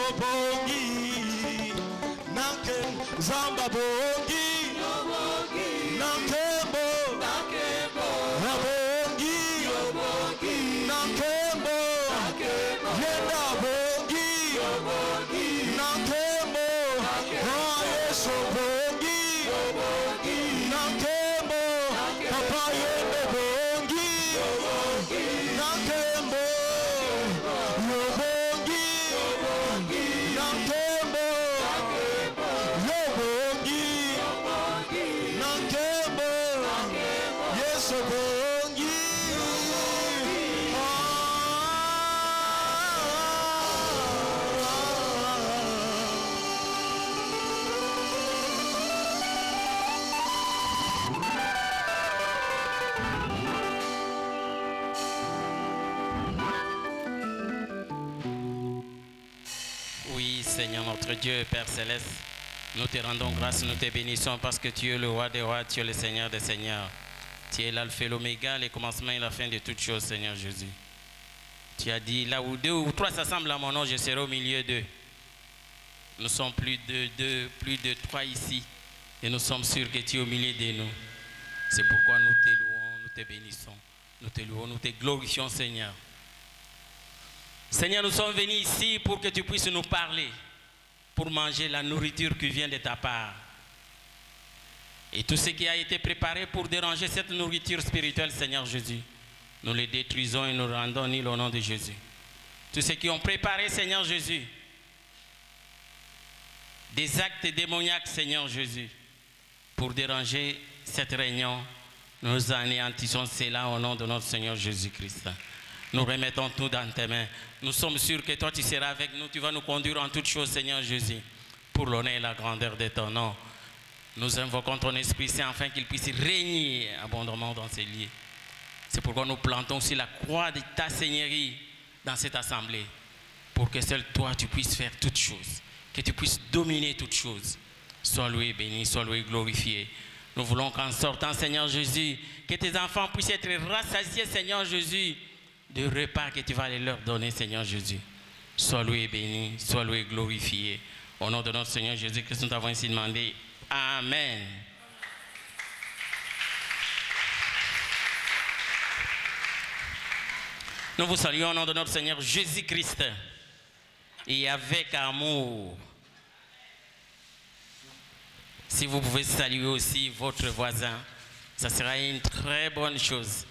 Yobongi Nanken Zamba Bongi Nankembo Abongi Nankembo Yenda Bongi Nankembo Yeso Bongi Nankembo Papa Yende Bongi Nankembo Yobongi Nankembo Yobongi Nankembo Yeso Bongi Oui, Seigneur notre Dieu, Père Céleste, nous te rendons grâce, nous te bénissons parce que tu es le roi des rois, tu es le Seigneur des seigneurs. Tu es l'alpha et l'oméga, le commencement et la fin de toutes choses, Seigneur Jésus. Tu as dit, là où 2 ou 3 s'assemblent à mon nom, je serai au milieu d'eux. Nous sommes plus de 2, plus de 3 ici. Et nous sommes sûrs que tu es au milieu de nous. C'est pourquoi nous te louons, nous te bénissons. Nous te louons, nous te glorifions, Seigneur. Seigneur, nous sommes venus ici pour que tu puisses nous parler, pour manger la nourriture qui vient de ta part. Et tout ce qui a été préparé pour déranger cette nourriture spirituelle, Seigneur Jésus, nous les détruisons et nous rendons nul au nom de Jésus. Tous ceux qui ont préparé, Seigneur Jésus, des actes démoniaques, Seigneur Jésus, pour déranger cette réunion, nous anéantissons cela au nom de notre Seigneur Jésus-Christ. Nous remettons tout dans tes mains. Nous sommes sûrs que toi tu seras avec nous, tu vas nous conduire en toutes choses, Seigneur Jésus, pour l'honneur et la grandeur de ton nom. Nous invoquons ton Esprit Saint afin qu'il puisse régner abondamment dans ces lieux. C'est pourquoi nous plantons aussi la croix de ta Seigneurie dans cette assemblée, pour que seul toi tu puisses faire toutes choses, que tu puisses dominer toutes choses. Sois loué, béni, sois loué, glorifié. Nous voulons qu'en sortant, Seigneur Jésus, que tes enfants puissent être rassasiés, Seigneur Jésus, de repas que tu vas leur donner, Seigneur Jésus. Sois loué, béni, sois loué, glorifié. Au nom de notre Seigneur Jésus-Christ, nous t'avons ainsi demandé. Amen. Nous vous saluons au nom de notre Seigneur Jésus-Christ et avec amour. Si vous pouvez saluer aussi votre voisin, ça sera une très bonne chose.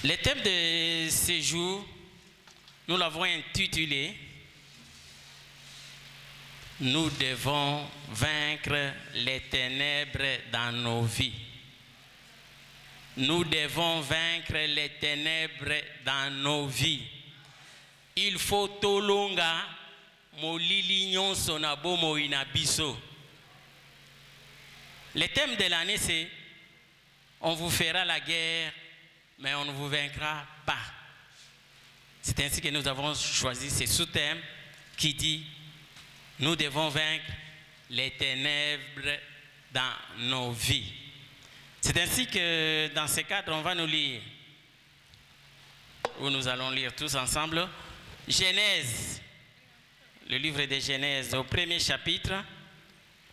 Le thème de ce jour, nous l'avons intitulé « Nous devons vaincre les ténèbres dans nos vies ». Nous devons vaincre les ténèbres dans nos vies. Il faut tolonga molili nyonso na bomo inabiso. Le thème de l'année c'est « On vous fera la guerre, mais on ne vous vaincra pas ». C'est ainsi que nous avons choisi ce sous-thème qui dit « Nous devons vaincre les ténèbres dans nos vies ». C'est ainsi que dans ce cadre, on va nous lire, ou nous allons lire tous ensemble, Genèse, le livre de Genèse au premier chapitre,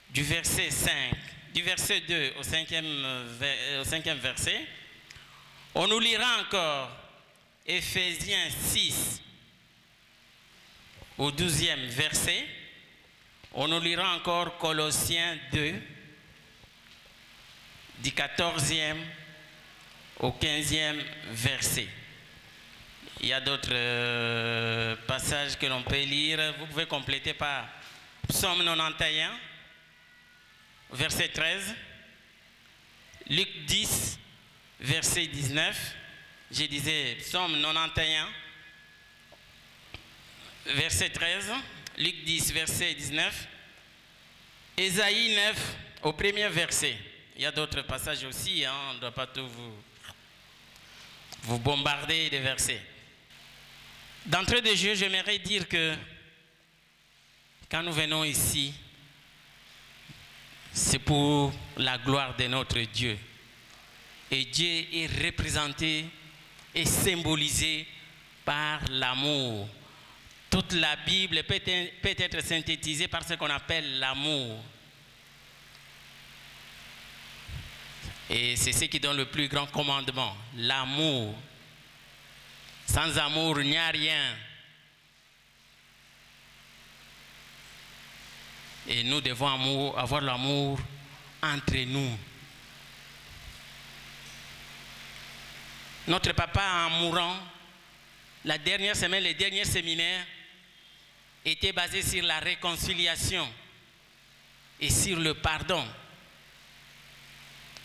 du verset 5, du verset 2 au cinquième verset. On nous lira encore Éphésiens 6 au 12e verset. On nous lira encore Colossiens 2 du 14e au 15e verset. Il y a d'autres passages que l'on peut lire. Vous pouvez compléter par Psaume 91, verset 13, Luc 10, verset 19. Je disais Psaume 91, verset 13, Luc 10, verset 19, Ésaïe 9, au premier verset. Il y a d'autres passages aussi, hein, on ne doit pas tout vous bombarder de versets. D'entrée de jeu, j'aimerais dire que quand nous venons ici, c'est pour la gloire de notre Dieu. Et Dieu est représenté et symbolisé par l'amour. Toute la Bible peut être synthétisée par ce qu'on appelle l'amour. Et c'est ce qui donne le plus grand commandement, l'amour. Sans amour, il n'y a rien. Et nous devons avoir l'amour entre nous. Notre papa, en mourant, la dernière semaine, les derniers séminaires étaient basés sur la réconciliation et sur le pardon.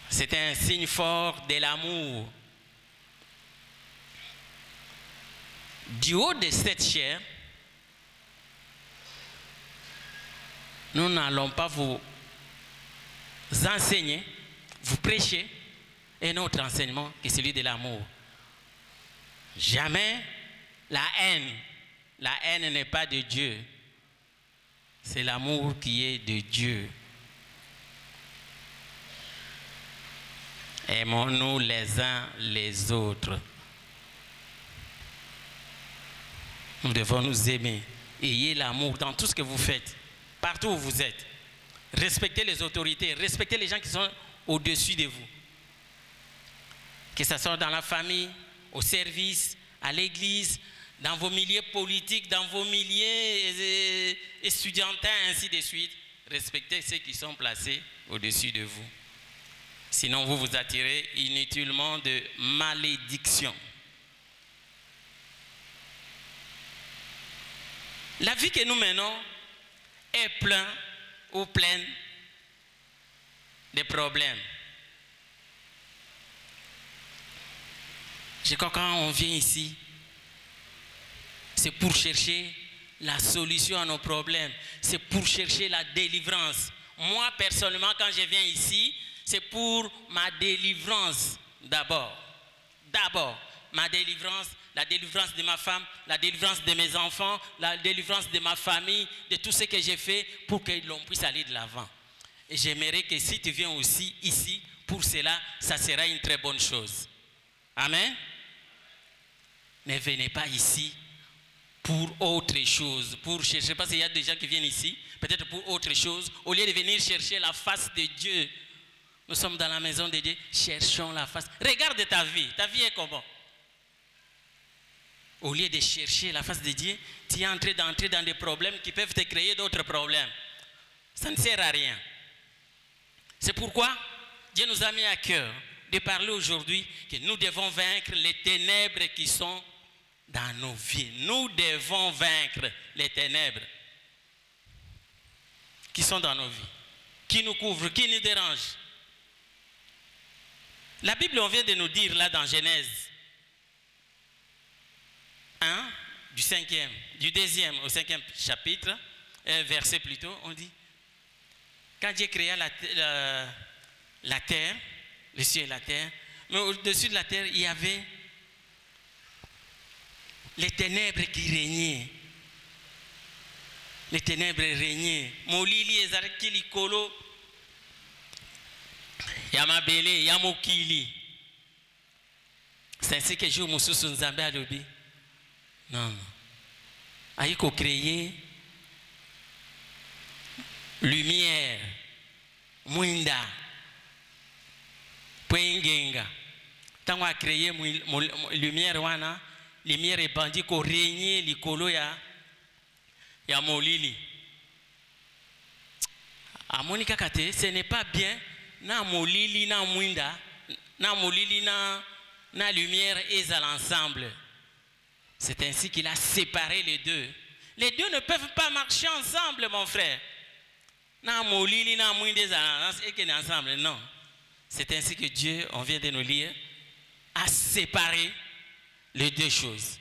C'était un signe fort de l'amour. Du haut de cette chair, nous n'allons pas vous enseigner, vous prêcher un autre enseignement que celui de l'amour. Jamais la haine. La haine n'est pas de Dieu. C'est l'amour qui est de Dieu. Aimons-nous les uns les autres. Nous devons nous aimer. Ayez l'amour dans tout ce que vous faites, partout où vous êtes. Respectez les autorités, respectez les gens qui sont au-dessus de vous. Que ce soit dans la famille, au service, à l'église, dans vos milieux politiques, dans vos milieux estudiantins, ainsi de suite. Respectez ceux qui sont placés au-dessus de vous. Sinon, vous vous attirez inutilement de malédiction. La vie que nous menons est pleine de problèmes. Je crois que quand on vient ici, c'est pour chercher la solution à nos problèmes. C'est pour chercher la délivrance. Moi, personnellement, quand je viens ici, c'est pour ma délivrance d'abord. D'abord, ma délivrance, la délivrance de ma femme, la délivrance de mes enfants, la délivrance de ma famille, de tout ce que j'ai fait pour que l'on puisse aller de l'avant. Et j'aimerais que si tu viens aussi ici, pour cela, ça sera une très bonne chose. Amen. Ne venez pas ici pour autre chose, pour chercher, parce qu'il y a des gens qui viennent ici, peut-être pour autre chose, au lieu de venir chercher la face de Dieu. Nous sommes dans la maison de Dieu, cherchons la face. Regarde ta vie est comment? Au lieu de chercher la face de Dieu, tu es en train d'entrer dans des problèmes qui peuvent te créer d'autres problèmes. Ça ne sert à rien. C'est pourquoi Dieu nous a mis à cœur de parler aujourd'hui que nous devons vaincre les ténèbres qui sont dans nos vies. Nous devons vaincre les ténèbres qui sont dans nos vies, qui nous couvrent, qui nous dérangent. La Bible, on vient de nous dire là dans Genèse 1, du 2e au 5e chapitre, verset plutôt, on dit, quand Dieu créa la terre, le ciel et la terre, mais au-dessus de la terre, il y avait les ténèbres qui régnaient. Les ténèbres régnaient. Molili ezalaki likolo ya mabele ya mokili. C'est ainsi que jour mosusu nzambe alobi. Non. Ayiko créer lumière, mwinda, poengenga. Tango a créé lumière wana, lumière est bandit ko régner likolo ya molili. A monika kate, ce n'est pas bien na molili na mwinda, na molili na lumière et à l'ensemble. C'est ainsi qu'il a séparé les deux. Les deux ne peuvent pas marcher ensemble, mon frère. Na molili na mwinda et que ensemble, non. C'est ainsi que Dieu, on vient de nous lire, a séparé les deux choses.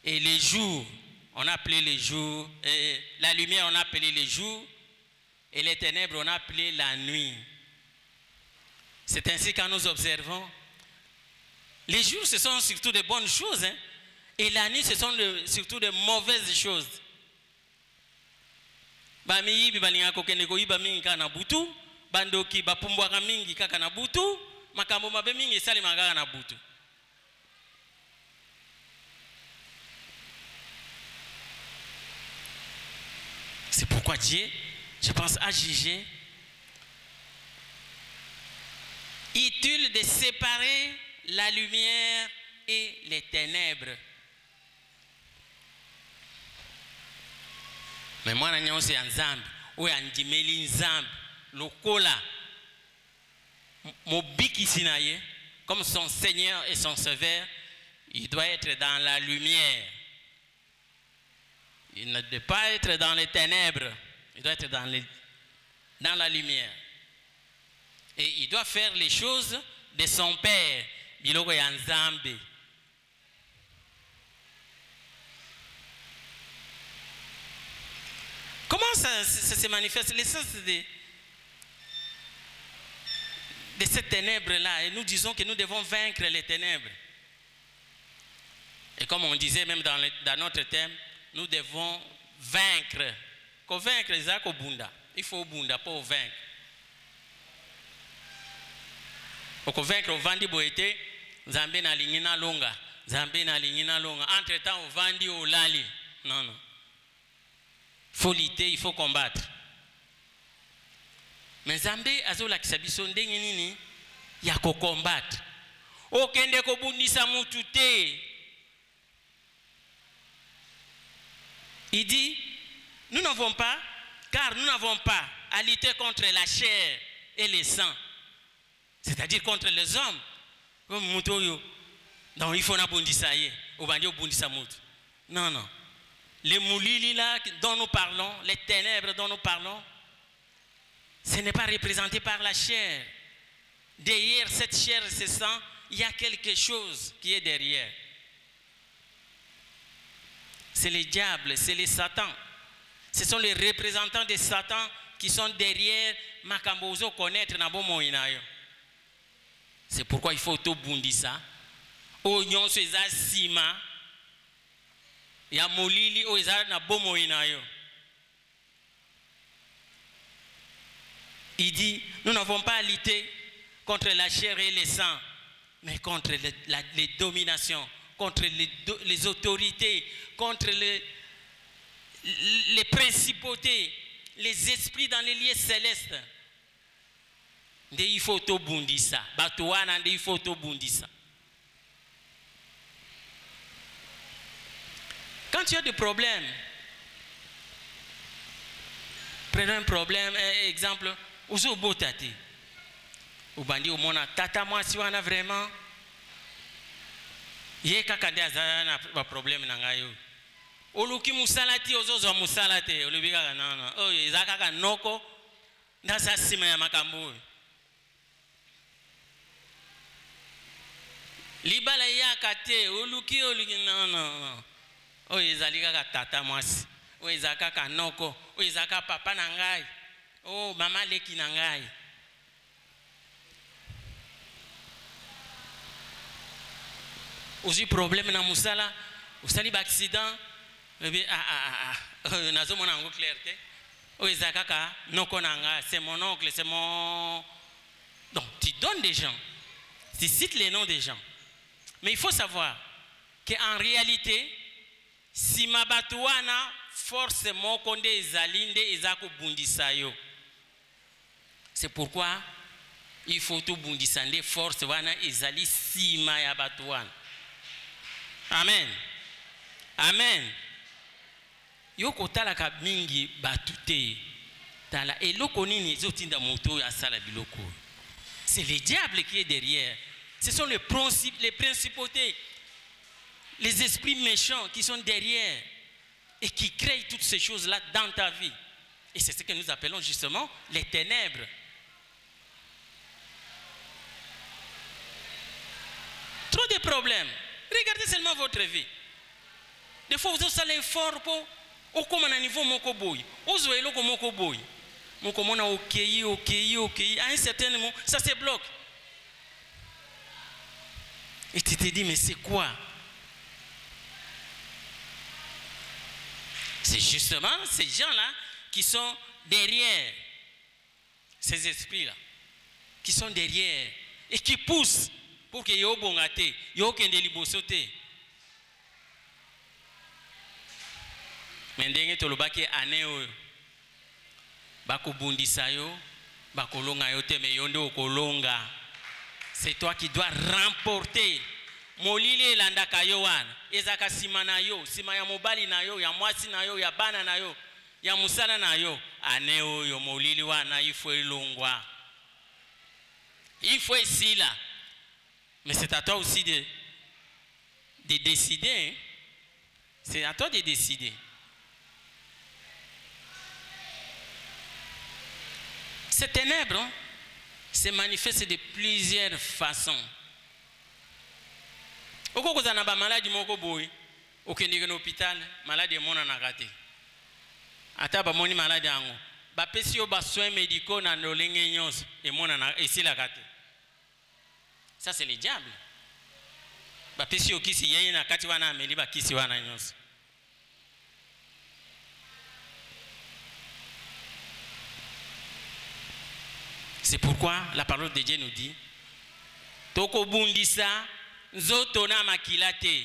Et les jours, on a appelé les jours, et la lumière, on a appelé les jours, et les ténèbres, on a appelé la nuit. C'est ainsi que nous observons. Les jours, ce sont surtout de bonnes choses, hein, et la nuit, ce sont surtout de mauvaises choses. Bamiyibi balinga kokende koyiba mingi kana butu, bandoki bapumbwaka mingi kaka na butu, makambo mabe mingi esali magaka na butu. C'est pourquoi Dieu, je pense, a jugé utile de séparer la lumière et les ténèbres. Mais moi, je suis en Zambi, ou en Dimeli Zambi, le Kola, mon bik ici, comme son Seigneur et son Sauveur, il doit être dans la lumière. Il ne doit pas être dans les ténèbres, il doit être dans la lumière. Et il doit faire les choses de son Père, Biloko Yanzambe. Comment ça se manifeste? L'essence de cette ténèbre-là, et nous disons que nous devons vaincre les ténèbres. Et comme on disait même dans notre thème, nous devons vaincre. Convaincre les actes au Bunda. Il faut au Bunda pour vaincre. Pour convaincre au Vandi Boete, Zambé na lingina longa. Zambé na lingina longa. Entre-temps, au Vandi au Lali. Non, non. Il faut lutter, il faut combattre. Mais Zambé azola kisabiso ndenge nini ya ko combattre. Okende ko bundisa mutu te. Il dit, nous n'avons pas, car nous n'avons pas à lutter contre la chair et le sang. C'est-à-dire contre les hommes. Donc il faut n'abondissa yé, ou bandio bondissa mout. Non, non. Les moulili là dont nous parlons, les ténèbres dont nous parlons, ce n'est pas représenté par la chair. Derrière cette chair et ce sang, il y a quelque chose qui est derrière. C'est les diables, c'est les satans. Ce sont les représentants de Satan qui sont derrière Makambozo connaître na bomo inayo. C'est pourquoi il faut tout bundisa. Oignon seza sima. Ya molili oza na bomo inayo. Il dit, nous n'avons pas à lutter contre la chair et le sang, mais contre les dominations, contre les autorités, contre les principautés, les esprits dans les lieux célestes. Il faut tout bundisa. Batouana, il faut tout bundisa. Quand tu as des problèmes, prenons un problème, exemple, Ouzo Botati. Ou bandi au mona tata moi si on a vraiment. Yé kakande azana na problème nangayo. Oluki musalati ozozo musalate olubika non. Oh izaka ka noko ndasa sima ya makambo. Libala ya kate oluki non. Oh izalika ka tata mwasi. Oh izaka ka noko. Oh izaka papa nangai. Oh mama leki nangai. Aussi problème na musala, usali ba accident, nazo mona ngo clarté. O ezakaka noko nanga, c'est mon oncle, c'est mon. Donc tu donnes des gens, tu cites les noms des gens. Mais il faut savoir qu'en réalité, si mabatuana forcément konde ezalinde ezako bundisayo. C'est pourquoi il faut tout bundisande force wana ezali sima ya batuana. Amen. Amen. Yoko talaka mingi batute. Tala eloko nini zotinda moto ya sala biloko. C'est le diable qui est derrière. Ce sont les principautés, les esprits méchants qui sont derrière et qui créent toutes ces choses-là dans ta vie. Et c'est ce que nous appelons justement les ténèbres. Trop de problèmes. Regardez seulement votre vie. Des fois, vous allez fort pour au un niveau moko boy. Vous avez le moko boy. Moko mona ok. À un certain moment, ça se bloque. Et tu te dis, mais c'est quoi? C'est justement ces gens-là qui sont derrière ces esprits-là, qui sont derrière et qui pousse pour que yo bongate, yo kende libosote. Mais ndenge tolobaki ane oyo bakobundisa yo bakolonga yo te, mais yo nde okolonga. C'est toi qui dois remporter. Molili elandaka yo wana ezaka sima na yo, sima ya mobali na yo, ya mwasi na yo, ya bana na yo, ya musala na yo. Ane oyo molili wana ifo elongwa, ifo esila. Mais c'est à toi aussi de décider. Hein? C'est à toi de décider. Ces ténèbres hein, se manifestent de plusieurs façons. Oko kozana ba maladi moko boy, okendeke na hôpital, maladi mona na raté. Ata ba moni maladi ango, ba pesi yo ba soins médicaux na lolenge nyonso et mona na esila raté. Ça c'est le diable. Ba pesi yo kisi yeye na kati wana ameli ba kisi wana nyonso. C'est pourquoi la parole de Dieu nous dit Toko bundisa nzoto na makila te.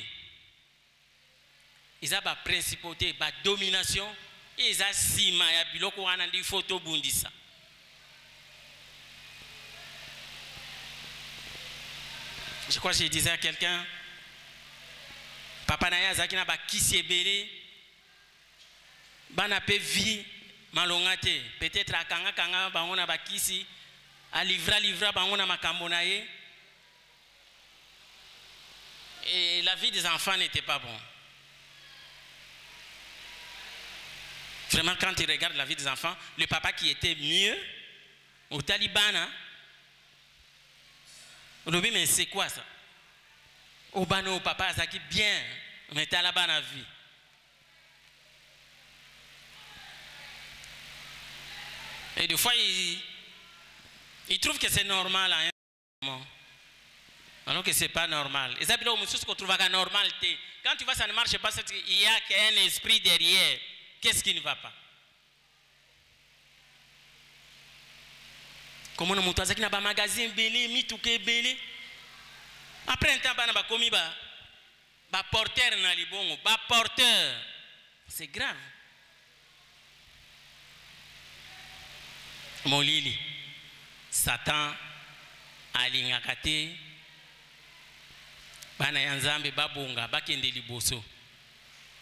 Ils ont ba principauté, ba domination, ils ont sima ya biloko wana ndi photo bundisa. Je crois que je disais à quelqu'un, papa na ya zaki na ba kisi ebele, bana pe vie malongate, peut-être akanga kanga bango na ba kisi, a livra bango na makambo na ye. Et la vie des enfants n'était pas bon. Vraiment, quand tu regardes la vie des enfants, le papa qui était mieux, au Taliban, mais c'est quoi ça? Au bano, papa, ça qui bien, mais Taliban a vie. Et des fois, il trouve que c'est normal à un moment. Alors que ce n'est pas normal. Et ça, c'est ce qu'on trouve normal. Quand tu vois ça ne marche pas, il y a un esprit derrière. Qu'est-ce qui ne va pas? Comment on monte dans un magasin belé, mitouké belé. Après un temps, on a commis un porteur dans les bons. Un porteur. C'est grave. Mon lili. Satan a l'ingakate.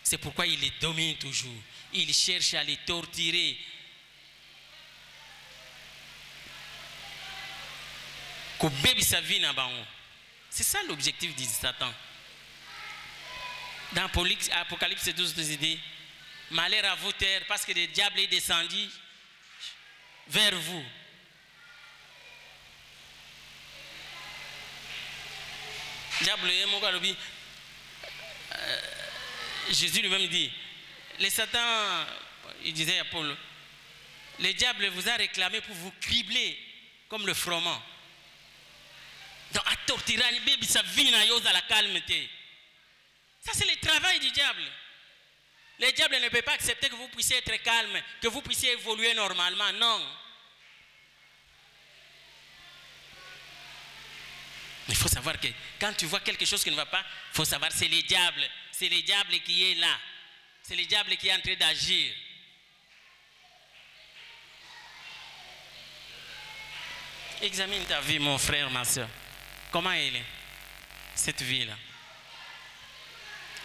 C'est pourquoi il les domine toujours. Il cherche à les torturer. C'est ça l'objectif de Satan. Dans Apocalypse 12, il dit malheur à vous terre, parce que le diable est descendu vers vous. Jésus lui-même dit, le Satan, il disait à Paul, le diable vous a réclamé pour vous cribler comme le froment. Donc, à torturer, ça c'est le travail du diable. Le diable ne peut pas accepter que vous puissiez être calme, que vous puissiez évoluer normalement. Non. Il faut savoir que quand tu vois quelque chose qui ne va pas, il faut savoir que c'est le diable. C'est le diable qui est là. C'est le diable qui est en train d'agir. Examine ta vie, mon frère, ma soeur. Comment elle est, cette vie-là?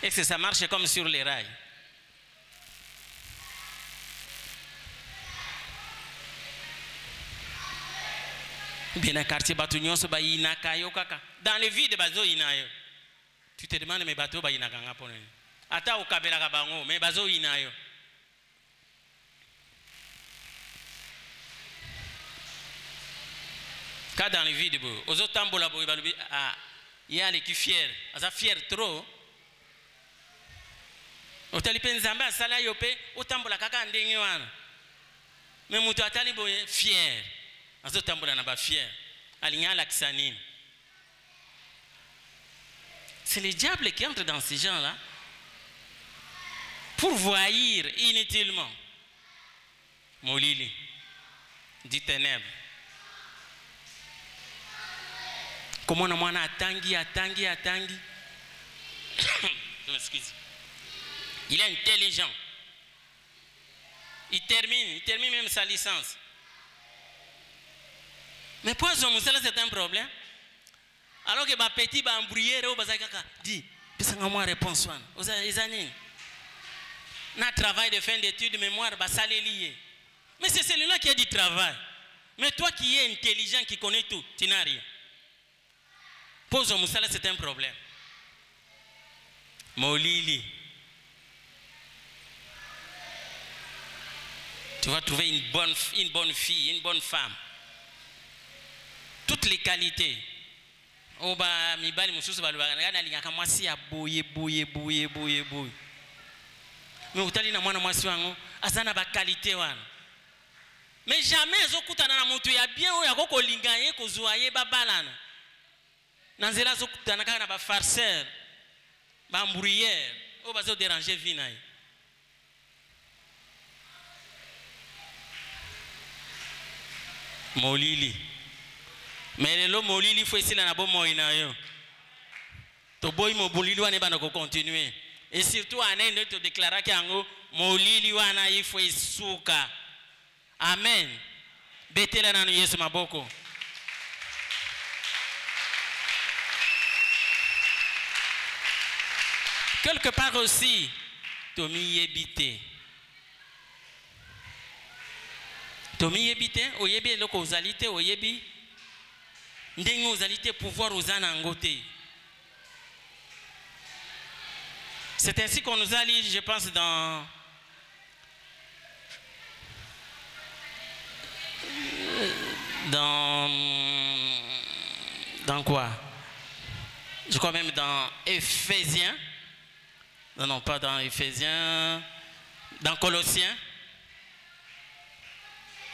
Est-ce que ça marche comme sur les rails? Bien quartier Batunion, dans les villes de Bazo Inayo. Tu te demandes, mais bateau Bainakanga pour nous. Ata au Kabela Kabango, mais Bazo Inayo. Quand dans les villes de Bo, aux autres tambola, il y a les qui fiers. Ça fier trop. Au Talipen Zamba, Sala Yope, au tambola Kaka Ndengwana. Mais Moutou Atalibo est fier. Aux autres tambola n'a pas fier. Aligna Laxanine. C'est le diable qui entre dans ces gens-là pour voyir inutilement. Molili, dit ténèbres. Comment on a atangi. Excuse. Il est intelligent. Il termine même sa licence. Mais pour ce monsieur c'est un problème. Alors que les petits embrouillés, dit, puis moi réponse aux années. Na travail de fin d'études, mémoire, ça les lié. Mais c'est celui-là qui a du travail. Mais toi qui es intelligent, qui connais tout, tu n'as rien. Pose au Moussala, c'est un problème. Molili. Tu vas trouver une bonne fille, une bonne femme. Toutes les qualités. Oh bah mi bali mususu balubaka na lingaka mwasi ya boye. Mais utali na mwana mwasi wango azana ba qualité wana. Mais jamais ezokutana na mutu ya bien oyo akoko lingaye kozwa ye babalana. Na nzela zokutana kaka na ba farceur, ba embrouilleur, o bazo déranger vie na ye. Molili. Mais lelo molili faut essayer na bo moina yo. To boy mo molili wana bana ko continuer. Et surtout anaende to déclarer que ango molili wana il faut isuka. Amen. Betela na Yesu maboko. Quelque part aussi Tomi yebite. Tomi yebite oyebi loko ozalité oyebi ndenge ozalité pouvoir ozana ngote. C'est ainsi qu'on nous a dit, je pense, dans quoi? Je crois même dans Éphésiens. Non, pas dans Éphésiens. Dans Colossiens.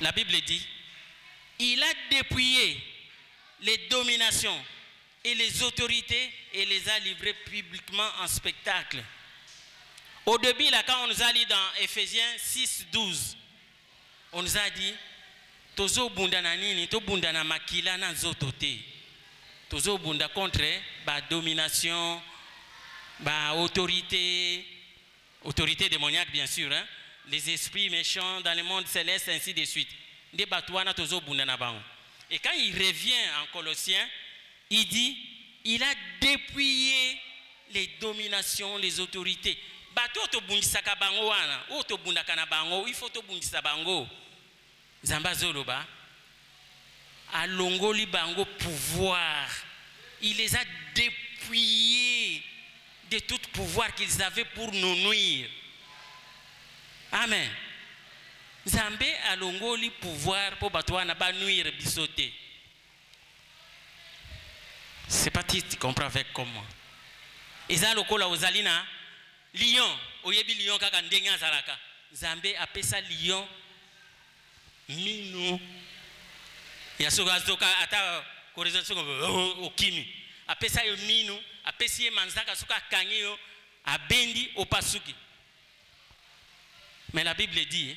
La Bible dit, il a dépouillé les dominations et les autorités et les a livrées publiquement en spectacle. Au début, là, quand on nous a dit dans Éphésiens 6, 12, on nous a dit, Tozo bunda na nini, to bunda na makila na zotote. Tozo bunda contre ba domination, ba autorité démoniaque bien sûr, hein? Les esprits méchants dans le monde céleste, ainsi de suite. Des batouana tozo bunda na bango. Et quand il revient en Colossiens, il dit, il a dépouillé les dominations, les autorités. Bato to bundisaka bango wana, o to bundaka na bango, il faut to bundisa bango. Zamba zoloba, alongoli bango pouvoir. Il les a dépouillés de tout pouvoir qu'ils avaient pour nous nuire. Amen. Zambé alongoli pouvoir pour bato wana ba nuire bisoté. C'est pas tu comprends avec comme moi. Eza lokola ozalina lion, oyebi lion kaka ndenge azalaka. Zambé apesa lion minu. Ya soka ata koreza soka okimi. Apesa yo minu, apesi ye manzaka soka kangi yo abendi opasuki. Mais la Bible dit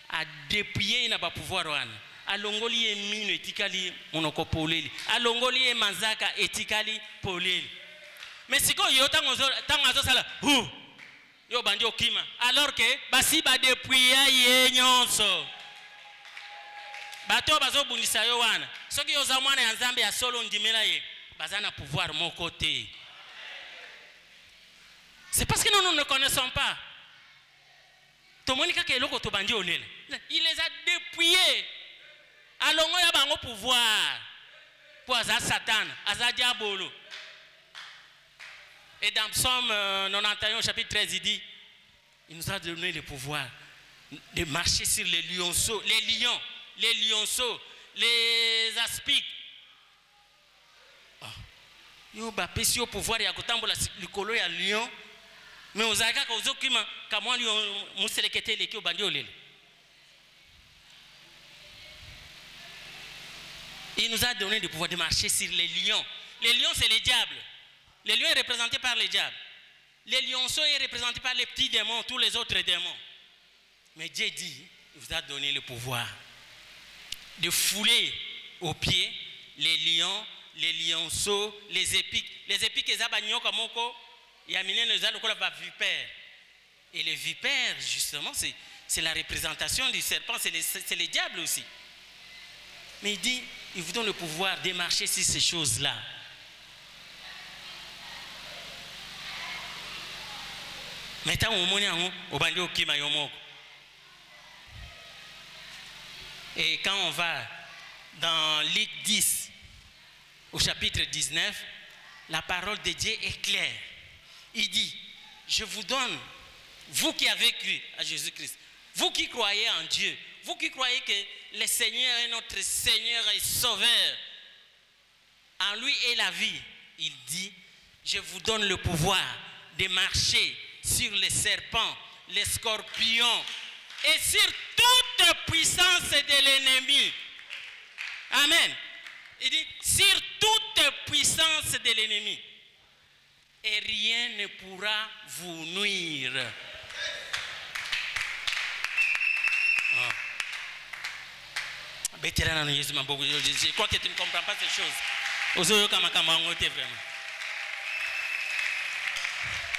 a dépouiller na ba pouvoir wana. Alongoli e mino etikali monoko poleli. Alongoli e manzaka etikali poleli. Mais si ko yo tango sala yo bandi okima alors que basi ba dépouiller ye nyonso. Bato bazo bundisa yo wana. Soki yo za mwana ya Nzambe ya solo ndimela ye bazana pouvoir mon côté. C'est parce que nous ne connaissons pas. Tomonika ke loko to bandi olele. Il les a dépouillés. Alongo ya bango pouvoir pour aza Satan, aza diabolo. Et dans Psaume 91 chapitre 13 il dit, il nous a donné le pouvoir de marcher sur les lionceaux, les lions, les lionceaux, les aspics. Yo ba pesi au pouvoir ya kotambola likolo ya lion, mais ozaka ka ozokima kamwa lion muselekete leki obandi olele. Il nous a donné le pouvoir de marcher sur les lions. Les lions, c'est les diables. Les lions est représenté par les diables. Les lionceaux est représenté par les petits démons, tous les autres démons. Mais Dieu dit, il vous a donné le pouvoir de fouler aux pieds les lions, les lionceaux, les épiques. Les épiques, ils ont moko, il y a le vipère. Et les vipères, justement, c'est la représentation du serpent, c'est les diables aussi. Mais il dit, il vous donne le pouvoir de marcher sur ces choses-là. Maintenant, et quand on va dans Luc 10, au chapitre 19, la parole de Dieu est claire. Il dit, je vous donne, vous qui avez cru à Jésus-Christ, vous qui croyez en Dieu, vous qui croyez que le Seigneur est notre Seigneur et Sauveur, en lui est la vie, il dit, je vous donne le pouvoir de marcher sur les serpents, les scorpions et sur toute puissance de l'ennemi. Amen. Il dit, sur toute puissance de l'ennemi. Et rien ne pourra vous nuire. Oh. Je crois que tu ne comprends pas ces choses.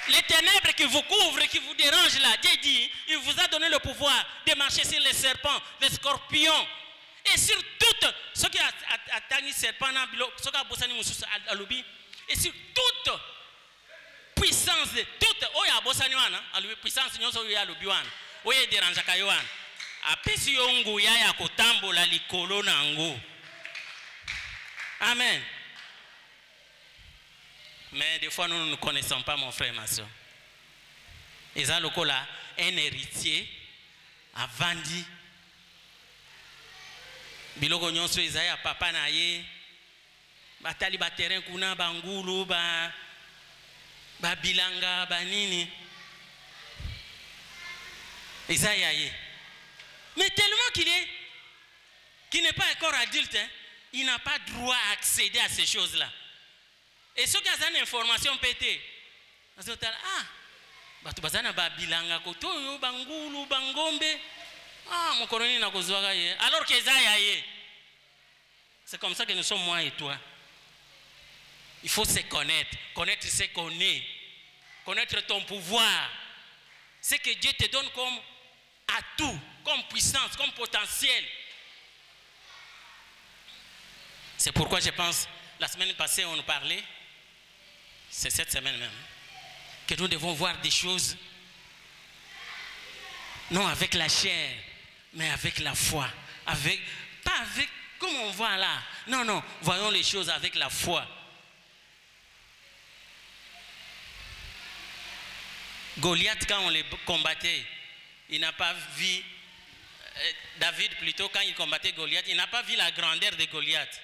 Les ténèbres qui vous couvrent, qui vous dérangent là, Dieu dit, il vous a donné le pouvoir de marcher sur les serpents, les scorpions, et sur toutes, ce qui a atteint les serpents, et sur toute puissance, toute, puissance, Amen. Mais des fois, nous ne connaissons pas, mon frère, ma soeur. Et ça, le là, un héritier a vendu. Biloko nyonso Isaïa papa na ye. Batali ba terrain kuna bangulu ba bilanga ba nini. Isaïa ye. Mais tellement qu'il n'est pas encore adulte, hein, il n'a pas droit à accéder à ces choses-là. Et ceux qui ont une information pétée, alors que c'est comme ça que nous sommes moi et toi. Il faut se connaître ce qu'on est, connaître ton pouvoir, ce que Dieu te donne comme atout, comme puissance, comme potentiel. C'est pourquoi je pense, la semaine passée on nous parlait, c'est cette semaine même, que nous devons voir des choses, non avec la chair, mais avec la foi. Pas avec, comme on voit là. Non, voyons les choses avec la foi. Goliath, quand on les combattait, il n'a pas vu, David plutôt, quand il combattait Goliath, il n'a pas vu la grandeur de Goliath.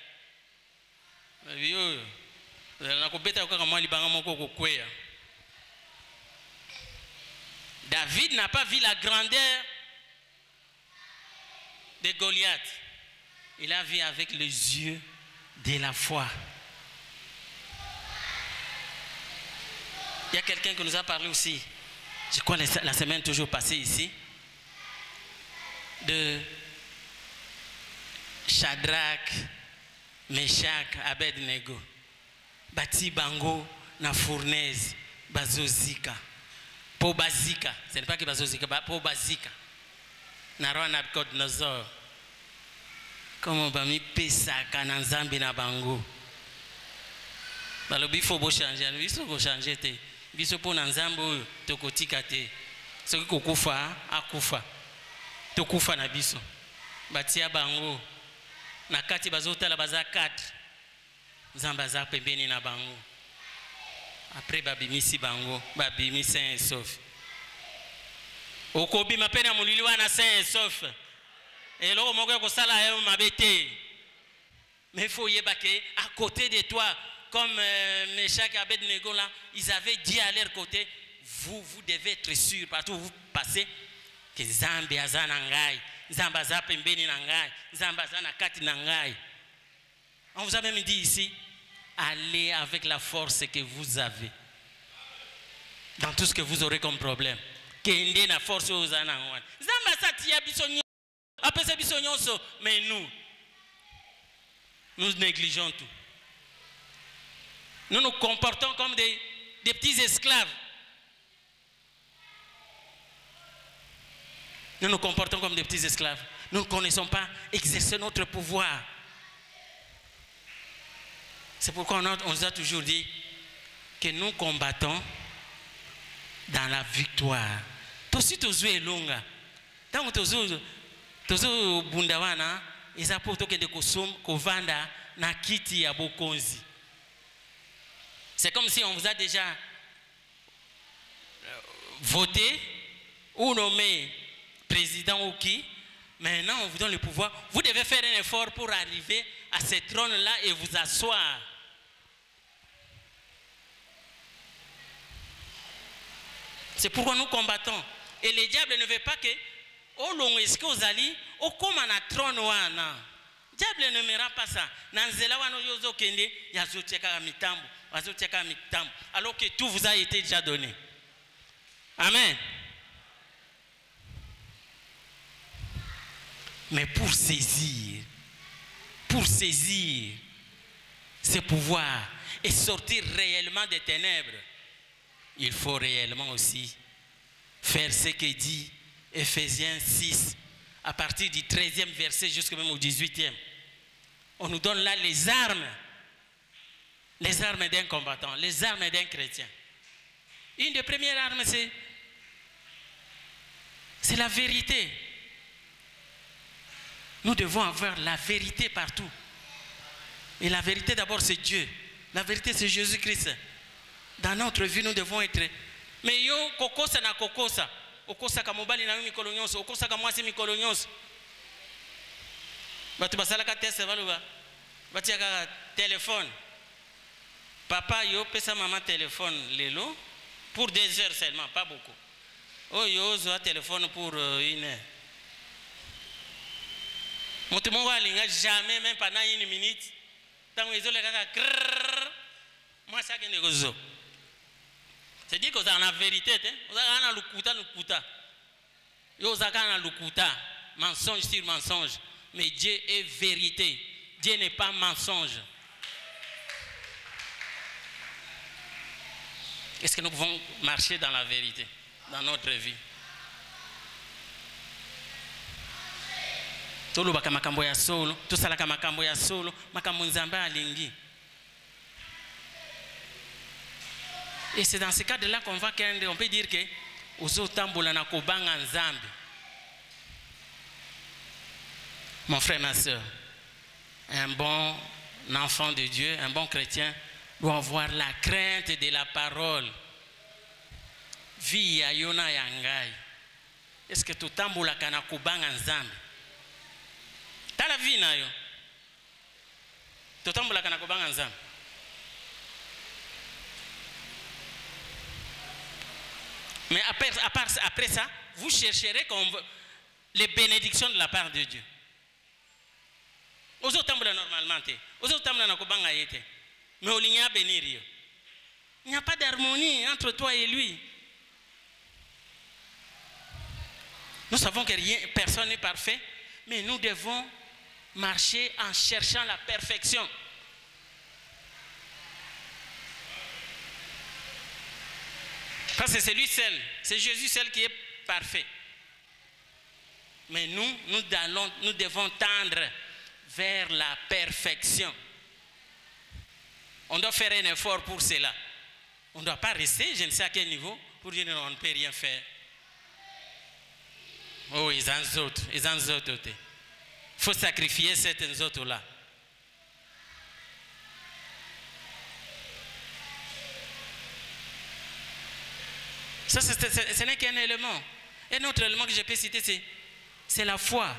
David n'a pas vu la grandeur de Goliath. Il a vu avec les yeux de la foi. Il y a quelqu'un qui nous a parlé aussi, je crois la semaine toujours passée ici, de Shadrach, Meshach, Abednego. Bati bango na fournaise, bazozika. Po bazika, ce n'est pas que bazozika, po bazika. Naro Nabucodonosor. Comment bami pesaka na nzambe na bango. Balobi faut changer, biso ko changer te. Biso po na nzambe oyo tokotika te. Soki kokufa akufa. Tokufa na biso. Batia bango na kati bazotala baza 4. Nzambe aza pembeni na bango. Après babimisi bango, babimi saint et sauf. Okobi mapena mulili wana saint et sauf. Et là, on va faire ça. Mais il faut y aller à côté de toi, comme Meshach et Abednego là, ils avaient dit à leur côté, vous devez être sûr, partout où vous passez, que Zambi aza nangai, Zambaza pembeni nangai, Zambaza nakati nangai. On vous a même dit ici, allez avec la force que vous avez. Dans tout ce que vous aurez comme problème. Kende na force aux anangwan. Zambaza tia bisonyo. Mais nous négligeons tout. Nous nous comportons comme des petits esclaves. Nous nous comportons comme des petits esclaves. Nous ne connaissons pas exercer notre pouvoir. C'est pourquoi on nous a toujours dit que nous combattons dans la victoire. Tosi tozu elonga. Tant tozu bundawana, eza poto ke de kovanda na kiti ya bokonzi. C'est comme si on vous a déjà voté ou nommé président ou qui. Maintenant, on vous donne le pouvoir. Vous devez faire un effort pour arriver à ce trône-là et vous asseoir. C'est pourquoi nous combattons. Et le diable ne veut pas que, au long est-ce que vous allez, au comme un trône wana. Diable n'aimera pas ça. Nanzela wano yozo kende, yazoteka mitambo, yazoteka mitambo. Alors que tout vous a été déjà donné. Amen. Mais pour saisir ce pouvoir et sortir réellement des ténèbres, il faut réellement aussi faire ce que dit Ephésiens 6, à partir du 13e verset jusqu'à même au 18e. On nous donne là les armes d'un combattant, les armes d'un chrétien. Une des premières armes, c'est la vérité. Nous devons avoir la vérité partout. Et la vérité d'abord c'est Dieu. La vérité c'est Jésus-Christ. Dans notre vie nous devons être. Mais yo kokosa na kokosa. Okosa ka mobali na mikolo nyonso, okosa ka mwasi mikolo nyonso. Batu basala ka test baluba. Batia ka téléphone. Papa yo pesa maman téléphone lelo pour 2 heures seulement, pas beaucoup. Oh yo zo téléphone pour 1 heure. Moto mongo alinga jamais même pendant 1 minute. Tant que izole kaka krrr. Moi ça que négozo. C'est dit que vous avez la vérité, vous avez la lukuta. Vous avez la lukuta, mensonge sur mensonge. Mais Dieu est vérité. Dieu n'est pas mensonge. Est-ce que nous pouvons marcher dans la vérité, dans notre vie? Tout le monde makambo ya solo, tout ça la makambo ya solo, makambo nzamba alingi. Et c'est dans ce cadre-là qu'on va kende, on peut dire que ozo tambola na kobanga nzambe. Mon frère, ma soeur, un bon enfant de Dieu, un bon chrétien doit avoir la crainte de la parole. Via yona yangai. Est-ce que tu tambola kana kobanga nzambe? T'as la vie na yo. Tu tambola kana kobanga nzambe. Mais après ça, vous chercherez les bénédictions de la part de Dieu. Aux autres normalement, aux autres mais au ligne à bénir. Il n'y a pas d'harmonie entre toi et lui. Nous savons que personne n'est parfait, mais nous devons marcher en cherchant la perfection. Parce que c'est lui seul, c'est Jésus seul qui est parfait. Mais nous devons tendre vers la perfection. On doit faire un effort pour cela. On ne doit pas rester, je ne sais à quel niveau, pour dire non, on ne peut rien faire. Oh, ils en autres. Il faut sacrifier certains autres-là. Ça, ce n'est qu'un élément. Un autre élément que je peux citer, c'est la foi.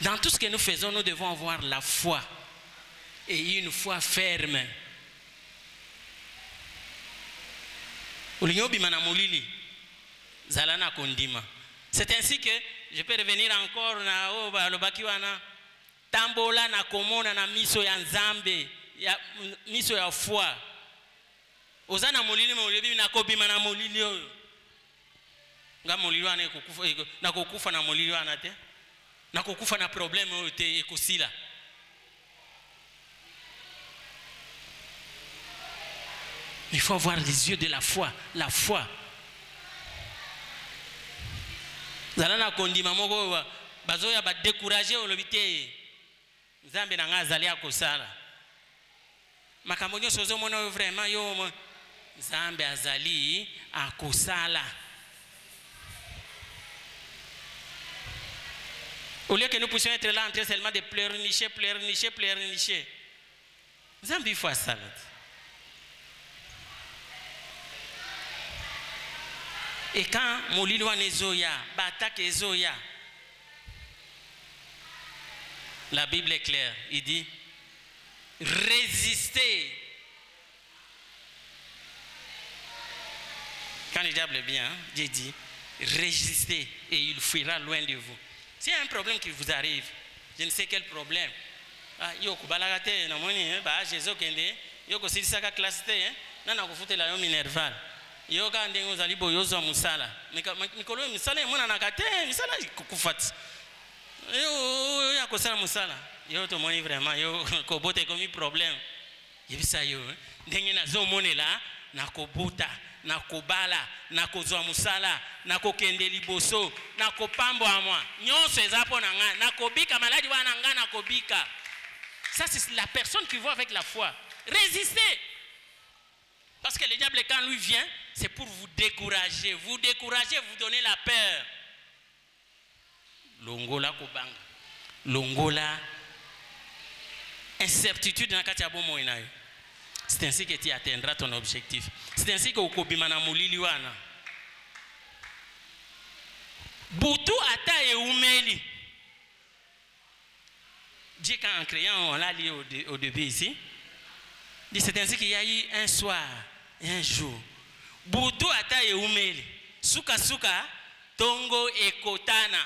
Dans tout ce que nous faisons, nous devons avoir la foi. Et une foi ferme. C'est ainsi que je peux revenir encore na tambola na komona na miso ya nzambe. Miso ya foi. Ozana molili na kobima na molili oyo. Nga molili wana na kokufa na molili wana te. Na kokufa na problème oyo te ekosila. Il faut avoir les yeux de la foi. La foi. Zalana kondima moko bazoya ba décourager olobité. Nzambe na nga azali akosala. Makambo nyonso ozomona vraiment yo Nzambe azali akosala. Au lieu que nous puissions être là en train seulement de pleurnicher. Nzambe il faut ça. Et quand Molilwa Nezoya, Batak Ezoya, la Bible est claire, il dit résistez. Quand le diable est bien, Dieu dit résistez et il fuira loin de vous. S'il y a un problème qui vous arrive, je ne sais quel problème. Yo kubalagate na moni ba Jésus kende yo ko silisaka classe te na ko futela yo minerval. Yo ka ndengo zali boyozo musala mikolo misala mona nakate misala kufati yo ya kosala musala yo to moni vraiment yo ko bote komi problème yebisa yo ndenge na zo monela na ko buta na ko bala na ko zo musala na ko kende liboso na ko pambo amwa nyonso ezapo na nga na ko bika maladi wana nga na ko bika. Ça c'est la personne qui voit avec la foi. Résistez. Parce que le diable, quand lui vient, c'est pour vous décourager. Vous décourager, vous donner la peur. Longola kobanga. Longola. Incertitude dans katiabo moinayo. C'est ainsi que tu atteindras ton objectif. C'est ainsi que ukobimana muliliwana. Butu ata e umeli. Dieu, quand en créant, on l'a lu au début ici. C'est ainsi qu'il y a eu un soir et un jour. Butu ata e umeli. Suka suka, tongo e kotana.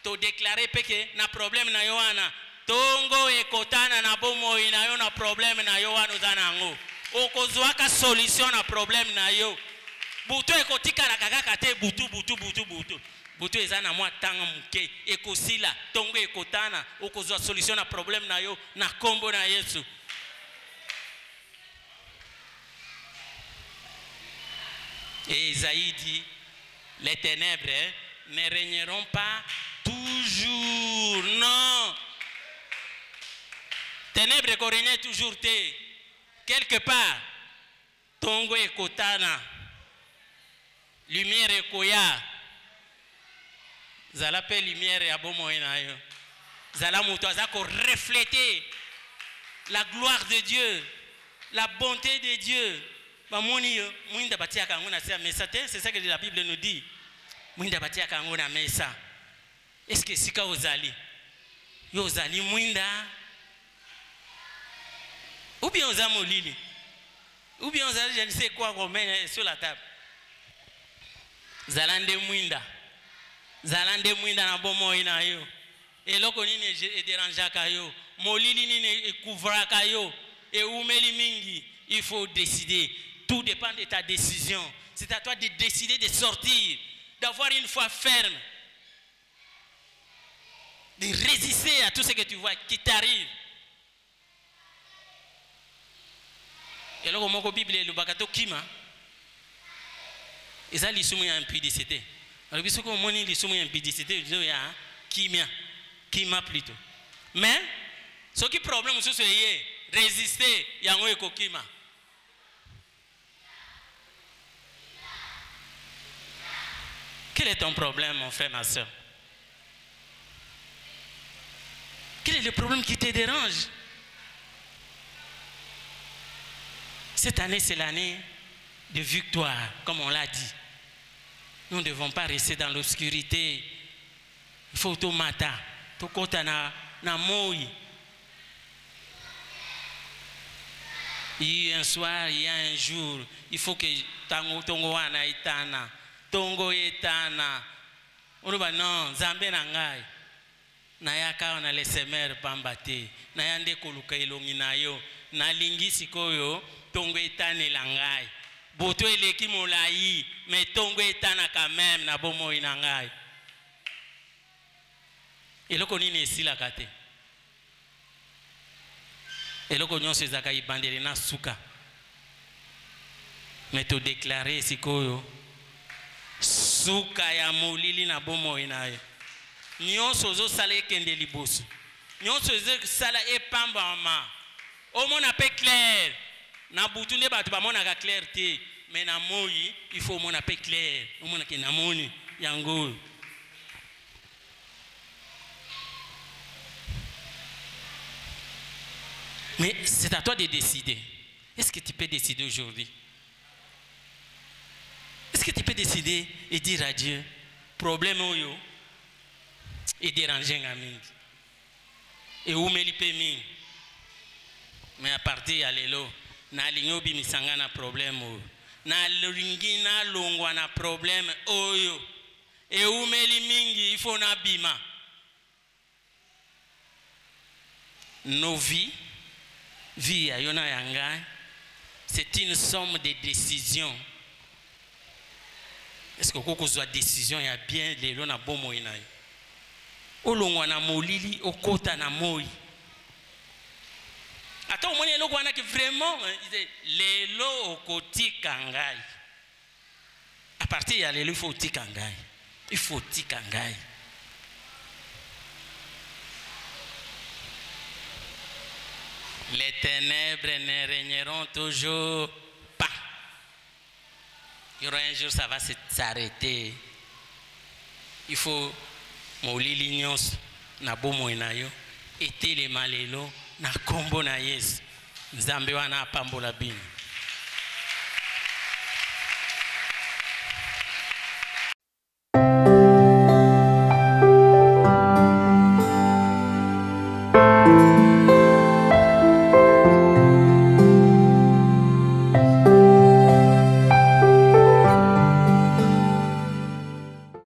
To déclarer que na problème na yoana. Tongo e kotana na bomo ina yo na problème na yoana uzanango. Okozwaka solution na problème na yo. Butu e kotika na kakaka te butu. Butu ezana mwa tanga muke ekosila tongo ekotana okozwa solution na problème na yo na kombo na Yesu. Et Isaïe dit les ténèbres ne régneront pas toujours. Non. Ténèbres ko régner toujours te. Quelque part tongo ekotana. Lumière ekoya. Zala pe lumière ya bomo enayo. Zala muto azako refléter la gloire de Dieu, la bonté de Dieu. Ba moni yo mwinda batia kango na sia mesa te, c'est ça que la Bible nous dit. Mwinda batia kango na mesa. Est-ce que sika ozali? Yo ozali mwinda? Ou bien ozamo lili? Ou bien ozali je ne sais quoi qu'on met sur la table. Zalande mwinda. Zalande mwinda na bomo ina yo. Eloko nini e dérangeaka yo. Molili nini e couvraka yo. E umeli mingi. Il faut décider. Tout dépend de ta décision. C'est à toi de décider de sortir. D'avoir une foi ferme. De résister à tout ce que tu vois qui t'arrive. Eloko moko Bible lubakato kima. Eza lisumu ya impudicité. Alors, il faut moni les soumis impudicité, il y a kima plutôt. Mais ce qui problème c'est résister, yango eko kima. Quel est ton problème, mon frère, ma soeur? Quel est le problème qui te dérange? Cette année, c'est l'année de victoire, comme on l'a dit. Nous ne devons pas rester dans l'obscurité. Il faut tout matin. Tout kota na moi. Il y a un soir, il y a un jour. Il faut que tongo wana itana. Tongo itana. On dit non, Zambé nangai. Nayaka on a les semer pambate. Nayande koluka ilongi nayo. Na lingi sikoyo tongo itane langai. Boto eleki molai, mais tongo etana quand même na bomo inangai. Eloko nini esila kate. Eloko nyonso ezaka ibandeli na suka. Mais tu déclarer sikoyo suka ya molili na bomo inayo. Nyonso zo sala ekende liboso. Nyonso zo sala epamba ma. Au monde appelle clair. Na butunde batu ba mona ka clarté. Mais na moyi, il faut mon appel clair. Au monde ki na moni yango. Mais c'est à toi de décider. Est-ce que tu peux décider aujourd'hui? Est-ce que tu peux décider et dire à Dieu, problème oyo, et déranger un mingi. Et où me lipe mingi. Mais à partir de l'élo, na lingo bimisanga na problème oyo. Na lingi na longwa na problème oyo. Et où me li mingi, il faut na bima. Nos vies, vie à Yona Yangai, c'est une somme de décisions. Est-ce que vous avez décision, il y a bien les lois na bon moïnaï. Au long na molili, au kota na moi. Attends, on est là qui vraiment, les lois au côté kangai. À partir de l'élo, il faut tikangai. Il faut tikangai. Les ténèbres ne régneront toujours pas. Il y aura un jour, ça va s'arrêter. Il faut molili nyos na bomo inayo etele malelo na kombo na Yesu. Nzambe wana apambola bino.